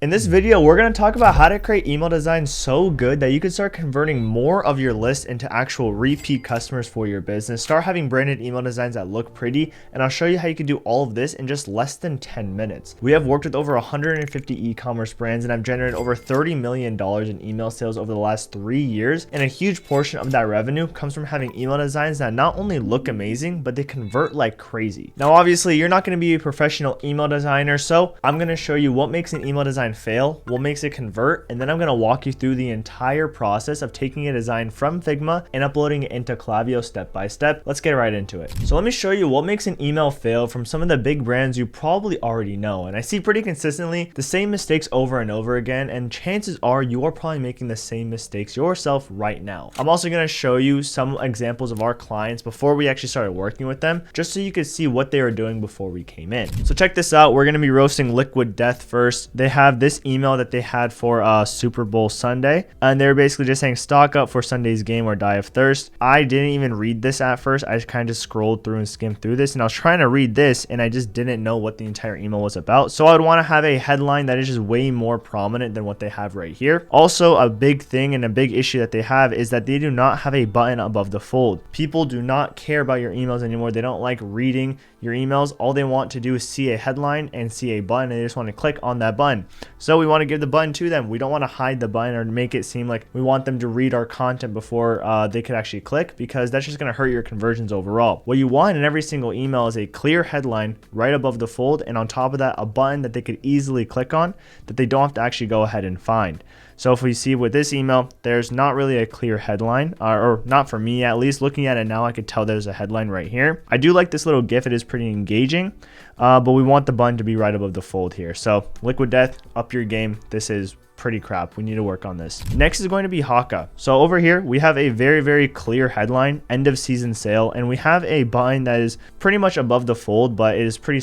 In this video, we're going to talk about how to create email designs so good that you can start converting more of your list into actual repeat customers for your business. Start having branded email designs that look pretty, and I'll show you how you can do all of this in just less than 10 minutes. We have worked with over 150 e-commerce brands and I've generated over $30 million in email sales over the last 3 years, and a huge portion of that revenue comes from having email designs that not only look amazing, but they convert like crazy. Now, obviously, you're not going to be a professional email designer, so I'm going to show you what makes an email design fail, what makes it convert, and then I'm going to walk you through the entire process of taking a design from Figma and uploading it into Klaviyo step by step. Let's get right into it. So let me show you what makes an email fail from some of the big brands you probably already know. And I see pretty consistently the same mistakes over and over again, and chances are you are probably making the same mistakes yourself right now. I'm also going to show you some examples of our clients before we actually started working with them, just so you could see what they were doing before we came in. So check this out. We're going to be roasting Liquid Death first. They have this email that they had for Super Bowl Sunday, and they're basically just saying stock up for Sunday's game or die of thirst. I didn't even read this at first. I just kind of scrolled through and skimmed through this, and I was trying to read this and I just didn't know what the entire email was about. So I would want to have a headline that is just way more prominent than what they have right here. Also, a big thing and a big issue that they have is that they do not have a button above the fold. People do not care about your emails anymore. They don't like reading your emails. All they want to do is see a headline and see a button, and they just want to click on that button. So we want to give the button to them. We don't want to hide the button or make it seem like we want them to read our content before they could actually click, because that's just going to hurt your conversions overall. What you want in every single email is a clear headline right above the fold, and on top of that, a button that they could easily click on that they don't have to actually go ahead and find. So if we see with this email, there's not really a clear headline, or not for me at least. Looking at it now, I could tell there's a headline right here. I do like this little GIF. It is pretty engaging, but we want the button to be right above the fold here. So Liquid Death, up your game. This is pretty crap. We need to work on this. Next is going to be Haka. So over here, we have a very clear headline, end of season sale, and we have a button that is pretty much above the fold, but it is pretty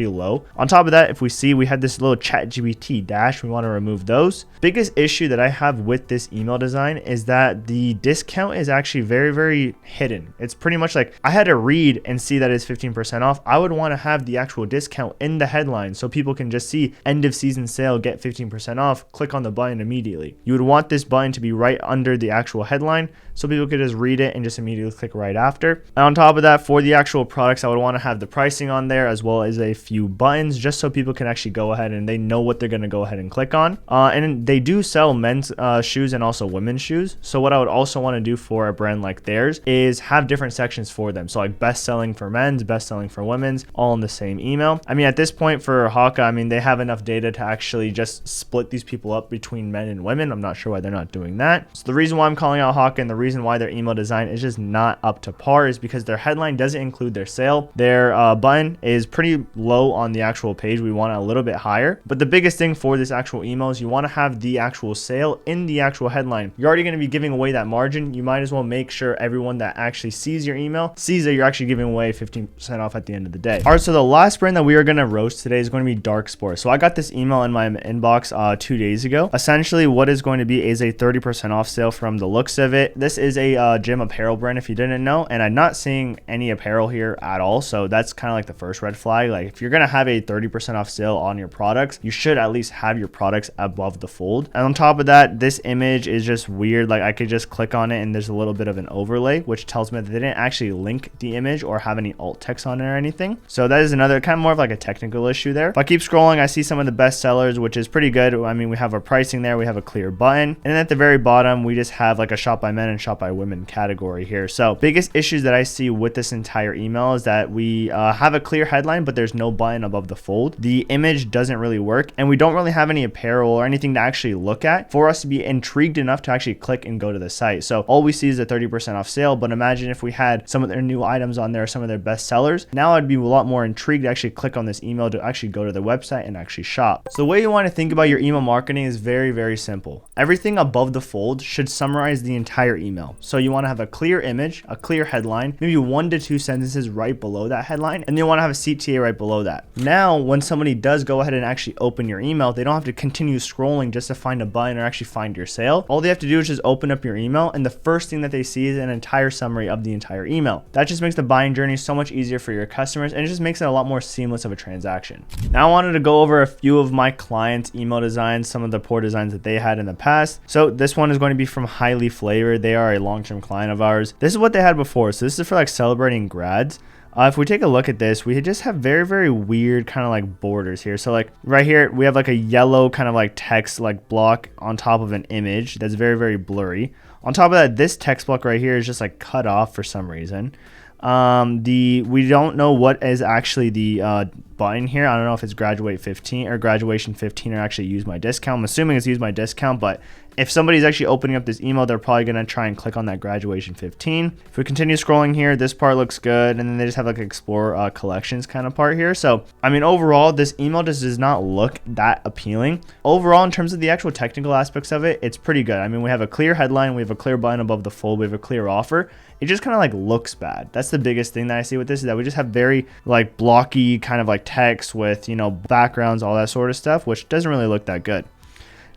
low. On top of that, if we see, we had this little ChatGPT dash. We want to remove those. Biggest issue that I have with this email design is that the discount is actually very hidden. It's pretty much like I had to read and see that it's 15% off. I would want to have the actual discount in the headline so people can just see end of season sale, get 15% off, click on the button immediately. You would want this button to be right under the actual headline so people could just read it and just immediately click right after. And on top of that, for the actual products, I would want to have the pricing on there as well as a few buttons, just so people can actually go ahead and they know what they're going to go ahead and click on. And they do sell men's shoes and also women's shoes. So what I would also want to do for a brand like theirs is have different sections for them. So like best selling for men's, best selling for women's, all in the same email. I mean, at this point for Haka, I mean, they have enough data to actually just split these people up between men and women. I'm not sure why they're not doing that. So the reason why I'm calling out Haka and the reason why their email design is just not up to par is because their headline doesn't include their sale. Their button is pretty low on the actual page. We want it a little bit higher. But the biggest thing for this actual email is you want to have the actual sale in the actual headline. You're already going to be giving away that margin. You might as well make sure everyone that actually sees your email sees that you're actually giving away 15% off at the end of the day. All right, so the last brand that we are going to roast today is going to be Dark Sports. So I got this email in my inbox 2 days ago. Essentially, what is going to be is a 30% off sale from the looks of it. This is a gym apparel brand, if you didn't know, and I'm not seeing any apparel here at all. So that's kind of like the first red flag. Like if you're going to have a 30% off sale on your products, you should at least have your products above the fold. And on top of that, this image is just weird. Like I could just click on it and there's a little bit of an overlay, which tells me that they didn't actually link the image or have any alt text on it or anything. So that is another kind of more of like a technical issue there. If I keep scrolling, I see some of the best sellers, which is pretty good. I mean, we have our pricing there. We have a clear button. And then at the very bottom, we just have like a shop by men and shop by women category here. So biggest issues that I see with this entire email is that we have a clear headline, but there's no button above the fold. The image doesn't really work, and we don't really have any apparel or anything to actually look at for us to be intrigued enough to actually click and go to the site. So all we see is a 30% off sale, but imagine if we had some of their new items on there, some of their best sellers. Now I'd be a lot more intrigued to actually click on this email to actually go to the website and actually shop. So the way you want to think about your email marketing marketing is very, very simple. Everything above the fold should summarize the entire email. So you want to have a clear image, a clear headline, maybe 1 to 2 sentences right below that headline, and you want to have a CTA right below that. Now, when somebody does go ahead and actually open your email, they don't have to continue scrolling just to find a button or actually find your sale. All they have to do is just open up your email, and the first thing that they see is an entire summary of the entire email. That just makes the buying journey so much easier for your customers, and it just makes it a lot more seamless of a transaction. Now I wanted to go over a few of my clients' email designs, some of the poor designs that they had in the past. So this one is going to be from Highly Flavored. They are a long-term client of ours. This is what they had before. So this is for like celebrating grads. If we take a look at this, we just have very, very weird kind of like borders here. So like right here, we have like a yellow kind of like text like block on top of an image that's very, very blurry. On top of that, this text block right here is just like cut off for some reason. We don't know what is actually the button here. I don't know if it's graduate 15 or graduation 15 or actually use my discount. I'm assuming it's use my discount, but if somebody's actually opening up this email, they're probably going to try and click on that graduation 15. If we continue scrolling here, this part looks good. And then they just have like explore collections kind of part here. So, I mean, overall, this email just does not look that appealing. Overall, in terms of the actual technical aspects of it, it's pretty good. I mean, we have a clear headline, we have a clear button above the fold, we have a clear offer. It just kind of like looks bad. That's the biggest thing that I see with this, is that we just have very like blocky kind of like text with, you know, backgrounds, all that sort of stuff, which doesn't really look that good.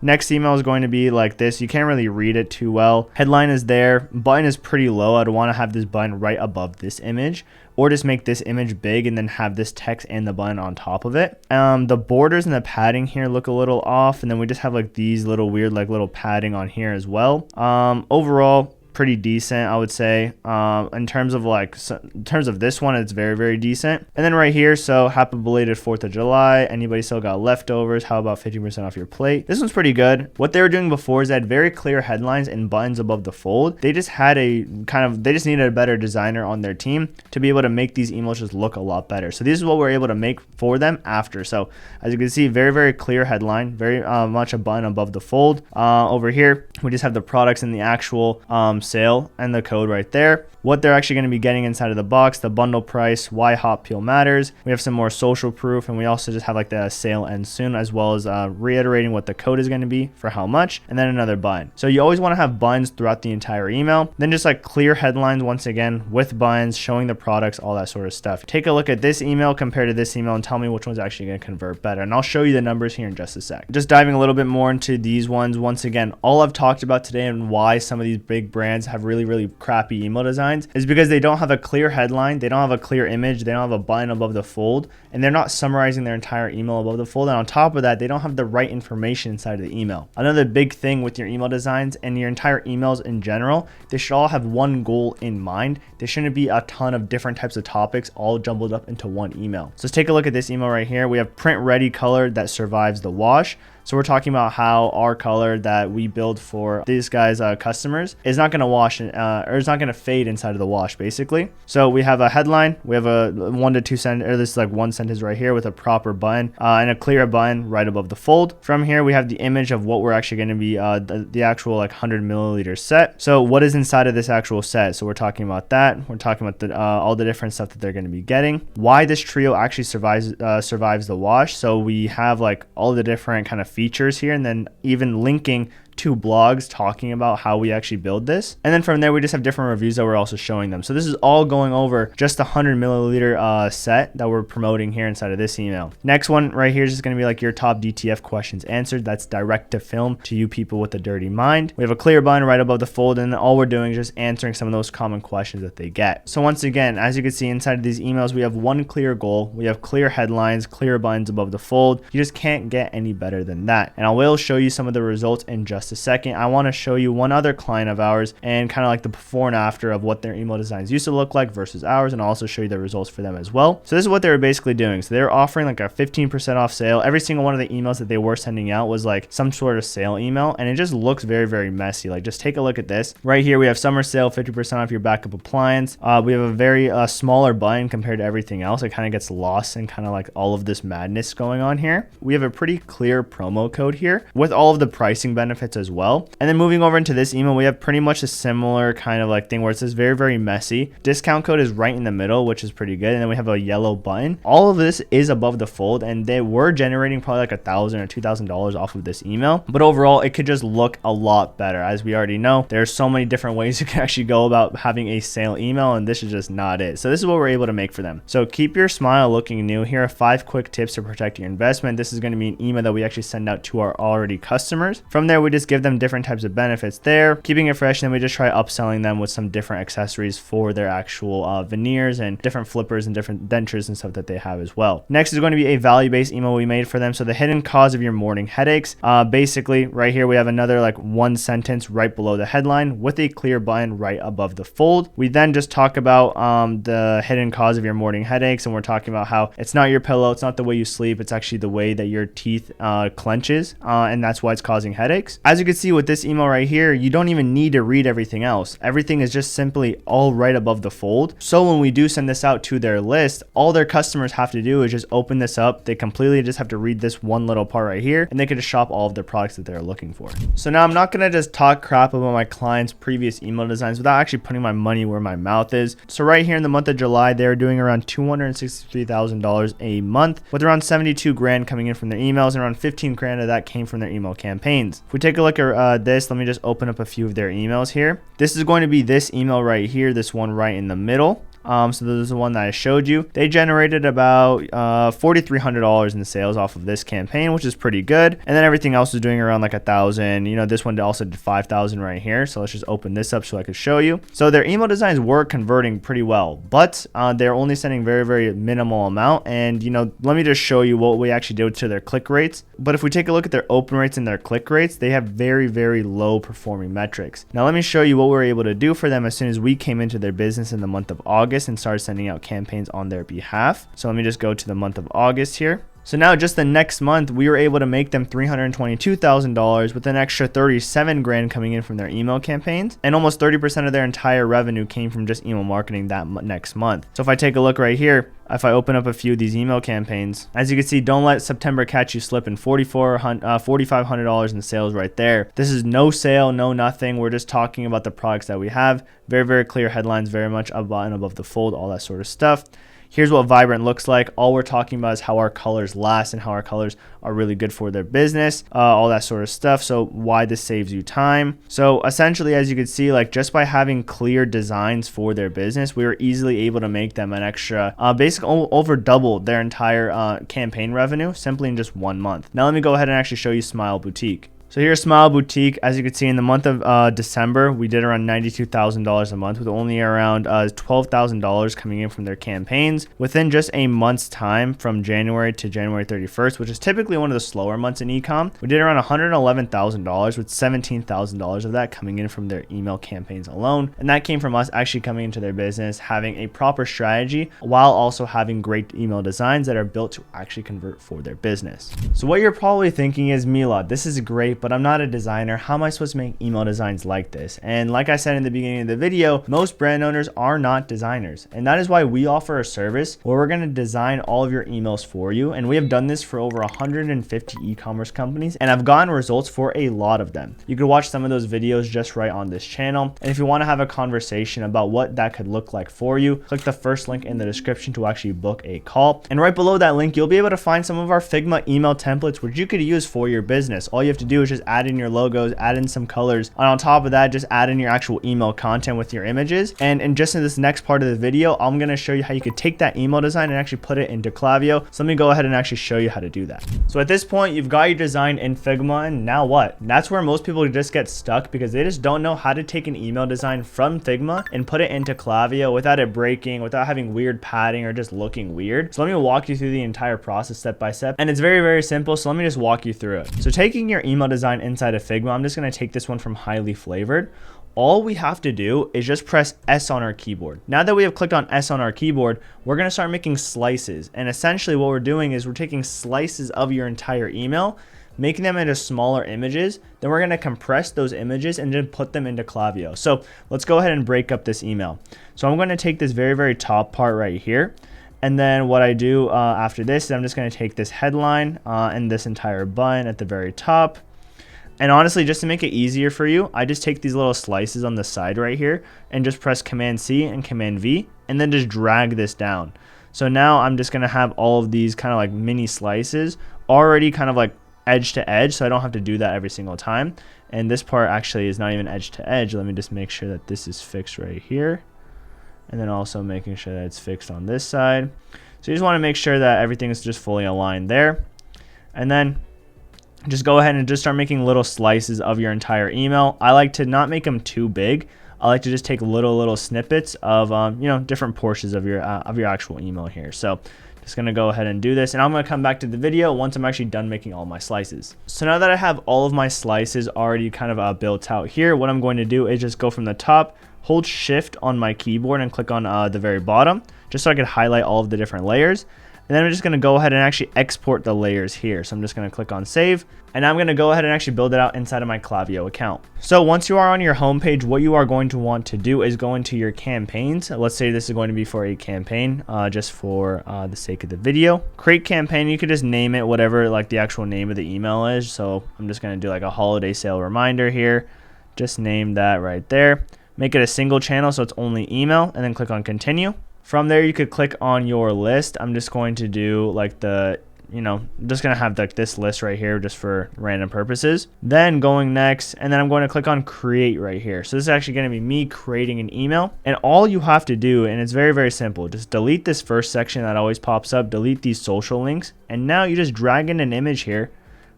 Next email is going to be like this. You can't really read it too well. Headline is there. Button is pretty low. I'd want to have this button right above this image, or just make this image big and then have this text and the button on top of it. The borders and the padding here look a little off. And then we just have like these little weird, like little padding on here as well. Overall, pretty decent, I would say. In terms of this one, it's very, very decent. And then right here, so happy belated 4th of July. Anybody still got leftovers? How about 50% off your plate? This one's pretty good. What they were doing before is they had very clear headlines and buttons above the fold. They just had they just needed a better designer on their team to be able to make these emails just look a lot better. So this is what we're able to make for them after. So as you can see, very, very clear headline, very much a button above the fold. Over here, we just have the products and the actual sale and the code right there. What they're actually going to be getting inside of the box, the bundle price, why hot peel matters. We have some more social proof, and we also just have like the sale ends soon, as well as reiterating what the code is going to be for how much, and then another button. So you always want to have buttons throughout the entire email. Then just like clear headlines once again with buttons, showing the products, all that sort of stuff. Take a look at this email compared to this email and tell me which one's actually going to convert better. And I'll show you the numbers here in just a sec. Just diving a little bit more into these ones. Once again, all I've talked about today and why some of these big brands have really, really crappy email designs is because they don't have a clear headline, they don't have a clear image, they don't have a button above the fold, and they're not summarizing their entire email above the fold. And on top of that, they don't have the right information inside of the email. Another big thing with your email designs and your entire emails in general, they should all have one goal in mind. There shouldn't be a ton of different types of topics all jumbled up into one email. So let's take a look at this email right here. We have print ready color that survives the wash. So we're talking about how our color that we build for these guys' customers is not going to wash or it's not going to fade inside of the wash, basically. So we have a headline, we have a 1 to 2 sentence, or this is like one sentence right here with a proper button and a clear button right above the fold. From here, we have the image of what we're actually going to be the actual like 100 milliliter set. So what is inside of this actual set? So we're talking about that. We're talking about all the different stuff that they're going to be getting. Why this trio actually survives the wash. So we have like all the different kind of features here, and then even linking to blogs talking about how we actually build this. And then from there, we just have different reviews that we're also showing them. So this is all going over just the 100 milliliter set that we're promoting here inside of this email. Next one right here is just going to be like your top DTF questions answered. That's direct to film to you people with a dirty mind. We have a clear button right above the fold, and all we're doing is just answering some of those common questions that they get. So once again, as you can see inside of these emails, we have one clear goal. We have clear headlines, clear buttons above the fold. You just can't get any better than that. And I will show you some of the results in just a second. I want to show you one other client of ours and kind of like the before and after of what their email designs used to look like versus ours, and also show you the results for them as well. So this is what they were basically doing. So they were offering like a 15% off sale. Every single one of the emails that they were sending out was like some sort of sale email, and it just looks very, very messy. Like just take a look at this. Right here, we have summer sale, 50% off your backup appliance. We have a very smaller button compared to everything else. It kind of gets lost in kind of like all of this madness going on here. We have a pretty clear promo code here with all of the pricing benefits benefits as well. And then moving over into this email, we have pretty much a similar kind of like thing where it says very, very messy. Discount code is right in the middle, which is pretty good. And then we have a yellow button. All of this is above the fold, and they were generating probably like $1,000 or $2,000 off of this email. But overall, it could just look a lot better. As we already know, there's so many different ways you can actually go about having a sale email, and this is just not it. So this is what we're able to make for them. So keep your smile looking new. Here are 5 quick tips to protect your investment. This is going to be an email that we actually send out to our already customers. From there, we just give them different types of benefits there, keeping it fresh, and then we just try upselling them with some different accessories for their actual veneers and different flippers and different dentures and stuff that they have as well. Next is going to be a value-based email we made for them. So the hidden cause of your morning headaches. Basically, right here we have another like one sentence right below the headline with a clear button right above the fold. We then just talk about the hidden cause of your morning headaches, and we're talking about how it's not your pillow, it's not the way you sleep, it's actually the way that your teeth clenches, and that's why it's causing headaches. As you can see with this email right here, you don't even need to read everything else. Everything is just simply all right above the fold. So when we do send this out to their list, all their customers have to do is just open this up. They completely just have to read this one little part right here, and they can just shop all of the products that they're looking for. So now I'm not going to just talk crap about my clients' previous email designs without actually putting my money where my mouth is. So right here in the month of July, they're doing around $263,000 a month, with around 72 grand coming in from their emails, and around 15 grand of that came from their email campaigns. If we take a look at this, let me just open up a few of their emails here. This is going to be this email right here, this one right in the middle. So this is the one that I showed you. They generated about $4,300 in sales off of this campaign, which is pretty good. And then everything else is doing around like 1,000. You know, this one also did 5,000 right here. So let's just open this up so I could show you. So their email designs were converting pretty well, but they're only sending very, very minimal amount. And you know, let me just show you what we actually did to their click rates. But if we take a look at their open rates and their click rates, they have very, very low performing metrics. Now let me show you what we're able to do for them as soon as we came into their business in the month of August and started sending out campaigns on their behalf. So let me just go to the month of August here. So now just the next month, we were able to make them $322,000 with an extra 37 grand coming in from their email campaigns, and almost 30% of their entire revenue came from just email marketing that next month. So if I take a look right here, if I open up a few of these email campaigns, as you can see, don't let September catch you slipping, $4,500 in sales right there. This is no sale, no nothing. We're just talking about the products that we have. Very, very clear headlines, very much a button above the fold, all that sort of stuff. Here's what vibrant looks like. All we're talking about is how our colors last and how our colors are really good for their business, all that sort of stuff. So why this saves you time. So essentially, as you can see, like just by having clear designs for their business, we were easily able to make them an extra, basically over double their entire campaign revenue simply in just 1 month. Now let me go ahead and actually show you Smile Boutique. So here's Smile Boutique. As you can see, in the month of December, we did around $92,000 a month with only around $12,000 coming in from their campaigns. Within just a month's time from January to January 31st, which is typically one of the slower months in ecom, we did around $111,000 with $17,000 of that coming in from their email campaigns alone. And that came from us actually coming into their business, having a proper strategy while also having great email designs that are built to actually convert for their business. So what you're probably thinking is, Meelad, this is great, but I'm not a designer. How am I supposed to make email designs like this? And like I said in the beginning of the video, most brand owners are not designers. And that is why we offer a service where we're going to design all of your emails for you. And we have done this for over 150 e-commerce companies, and I've gotten results for a lot of them. You can watch some of those videos just right on this channel. And if you want to have a conversation about what that could look like for you, click the first link in the description to actually book a call. And right below that link, you'll be able to find some of our Figma email templates, which you could use for your business. All you have to do is just add in your logos, add in some colors, and on top of that, just add in your actual email content with your images. And just in this next part of the video, I'm going to show you how you could take that email design and actually put it into Klaviyo. So let me go ahead and actually show you how to do that. So at this point, you've got your design in Figma, and now what? That's where most people just get stuck because they just don't know how to take an email design from Figma and put it into Klaviyo without it breaking, without having weird padding or just looking weird. So let me walk you through the entire process step by step, and it's very, very simple. So let me just walk you through it. So taking your email design inside of Figma, I'm just going to take this one from highly flavored. All we have to do is just press S on our keyboard. Now that we have clicked on S on our keyboard, we're going to start making slices. And essentially what we're doing is we're taking slices of your entire email, making them into smaller images. Then we're going to compress those images and then put them into Klaviyo. So let's go ahead and break up this email. So I'm going to take this very, very top part right here. And then what I do after this is I'm just going to take this headline and this entire button at the very top. And honestly, just to make it easier for you, I just take these little slices on the side right here and just press Command C and Command V and then just drag this down. So now I'm just going to have all of these kind of like mini slices already kind of like edge to edge, so I don't have to do that every single time. And this part actually is not even edge to edge. Let me just make sure that this is fixed right here. And then also making sure that it's fixed on this side. So you just want to make sure that everything is just fully aligned there. And then just go ahead and just start making little slices of your entire email. I like to not make them too big. I like to just take little snippets of different portions of your actual email here. So just gonna go ahead and do this, and I'm gonna come back to the video once I'm actually done making all my slices. So now that I have all of my slices already kind of built out here, what I'm going to do is just go from the top, hold shift on my keyboard and click on the very bottom, just so I can highlight all of the different layers. And then I'm just going to go ahead and actually export the layers here. So I'm just going to click on save, and I'm going to go ahead and actually build it out inside of my Klaviyo account. So once you are on your home page, what you are going to want to do is go into your campaigns. Let's say this is going to be for a campaign, just for the sake of the video. Create campaign. You could just name it whatever like the actual name of the email is. So I'm just going to do like a holiday sale reminder here. Just name that right there. Make it a single channel so it's only email, and then click on continue. From there, you could click on your list. I'm just going to do like just going to have like this list right here just for random purposes. Then going next, and then I'm going to click on create right here. So this is actually going to be me creating an email. And all you have to do, and it's very, very simple, just delete this first section that always pops up, delete these social links. And now you just drag in an image here,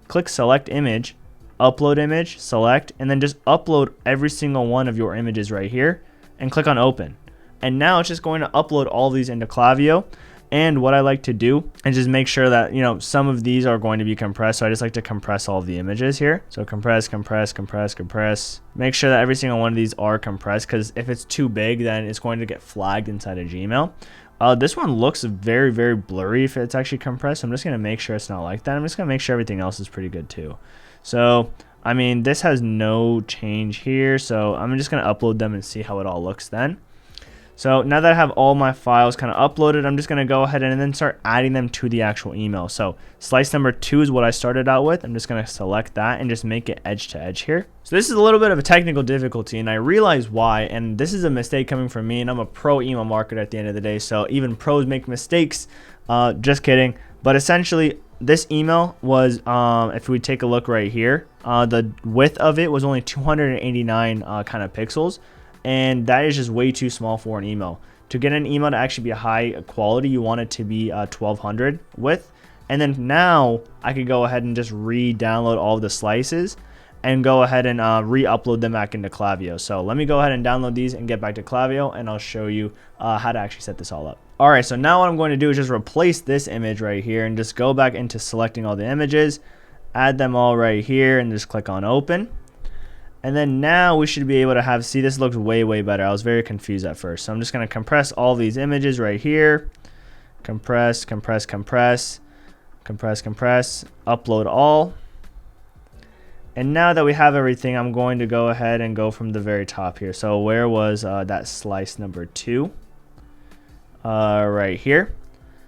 click select image, upload image, select, and then just upload every single one of your images right here and click on open. And now it's just going to upload all these into Klaviyo. And what I like to do is just make sure that, some of these are going to be compressed. So I just like to compress all of the images here. So compress, compress, compress, compress. Make sure that every single one of these are compressed, because if it's too big, then it's going to get flagged inside of Gmail. This one looks very, very blurry if it's actually compressed. So I'm just going to make sure it's not like that. I'm just going to make sure everything else is pretty good too. So, I mean, this has no change here. So I'm just going to upload them and see how it all looks then. So now that I have all my files kind of uploaded, I'm just going to go ahead and then start adding them to the actual email. So slice number 2 is what I started out with. I'm just going to select that and just make it edge to edge here. So this is a little bit of a technical difficulty, and I realize why, and this is a mistake coming from me, and I'm a pro email marketer at the end of the day, so even pros make mistakes. Just kidding. But essentially, this email was, if we take a look right here, the width of it was only 289 kind of pixels. And that is just way too small for an email. To get an email to actually be high quality, you want it to be 1200 width. And then now I could go ahead and just re-download all of the slices and go ahead and re-upload them back into Klaviyo. So let me go ahead and download these and get back to Klaviyo, and I'll show you how to actually set this all up. All right, so now what I'm going to do is just replace this image right here and just go back into selecting all the images, add them all right here, and just click on open. And then now we should be able to see this looks way, way better. I was very confused at first. So I'm just going to compress all these images right here. Compress, compress, compress, compress, compress, upload all. And now that we have everything, I'm going to go ahead and go from the very top here. So where was that slice number 2? Right here.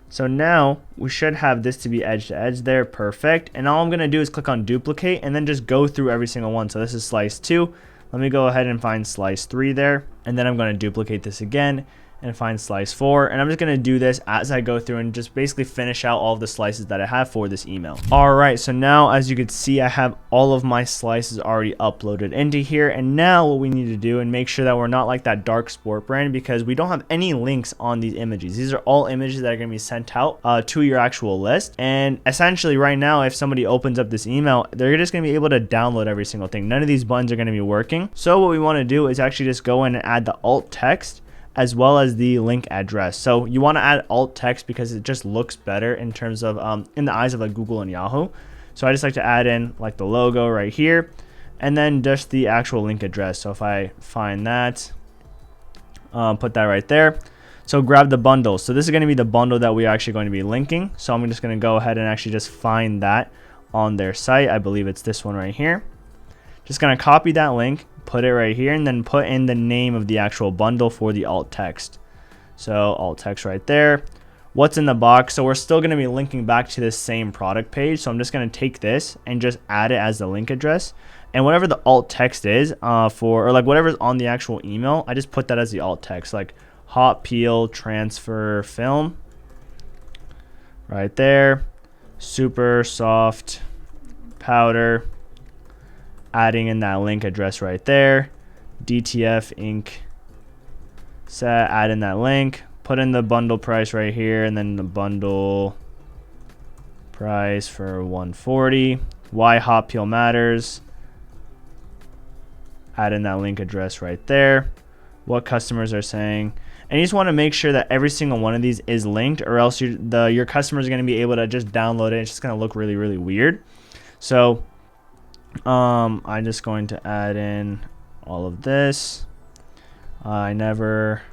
So now we should have this to be edge to edge there. Perfect. And all I'm going to do is click on duplicate and then just go through every single one. So this is slice 2. Let me go ahead and find slice 3 there. And then I'm going to duplicate this again and find slice 4, and I'm just going to do this as I go through and just basically finish out all of the slices that I have for this email. Alright, so now as you can see, I have all of my slices already uploaded into here, and now what we need to do and make sure that we're not like that dark sport brand, because we don't have any links on these images. These are all images that are going to be sent out to your actual list, and essentially right now if somebody opens up this email, they're just going to be able to download every single thing. None of these buttons are going to be working. So what we want to do is actually just go in and add the alt text as well as the link address. So you want to add alt text because it just looks better in terms of in the eyes of like Google and Yahoo. So I just like to add in like the logo right here and then just the actual link address. So if I find that, put that right there. So grab the bundle. So this is going to be the bundle that we're actually going to be linking. So I'm just going to go ahead and actually just find that on their site. I believe it's this one right here. Just going to copy that link, put it right here, and then put in the name of the actual bundle for the alt text. So alt text right there. what's in the box. So we're still going to be linking back to this same product page. So I'm just going to take this and just add it as the link address. And whatever the alt text is or like whatever's on the actual email, I just put that as the alt text, like hot peel transfer film right there, super soft powder, adding in that link address right there, DTF ink set, add in that link, put in the bundle price right here, and then the bundle price for 140. Why hot peel matters, add in that link address right there, what customers are saying. And you just want to make sure that every single one of these is linked, or else your customers are going to be able to just download it. It's just going to look really, really weird. So I'm just going to add in all of this. I never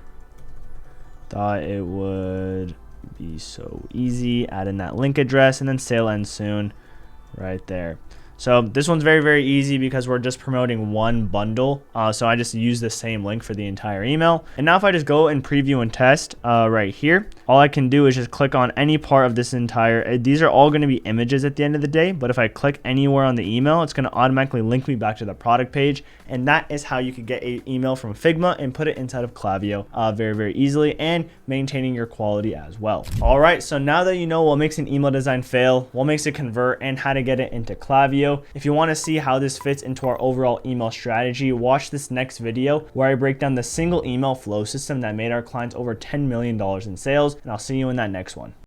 thought it would be so easy. Add in that link address, and then sale ends soon right there. So this one's very, very easy because we're just promoting one bundle. So I just use the same link for the entire email. And now if I just go and preview and test right here, all I can do is just click on any part of this entire, these are all going to be images at the end of the day. But if I click anywhere on the email, it's going to automatically link me back to the product page. And that is how you could get an email from Figma and put it inside of Klaviyo very, very easily, and maintaining your quality as well. All right, so now that you know what makes an email design fail, what makes it convert, and how to get it into Klaviyo, if you want to see how this fits into our overall email strategy, watch this next video where I break down the single email flow system that made our clients over $10 million in sales, and I'll see you in that next one.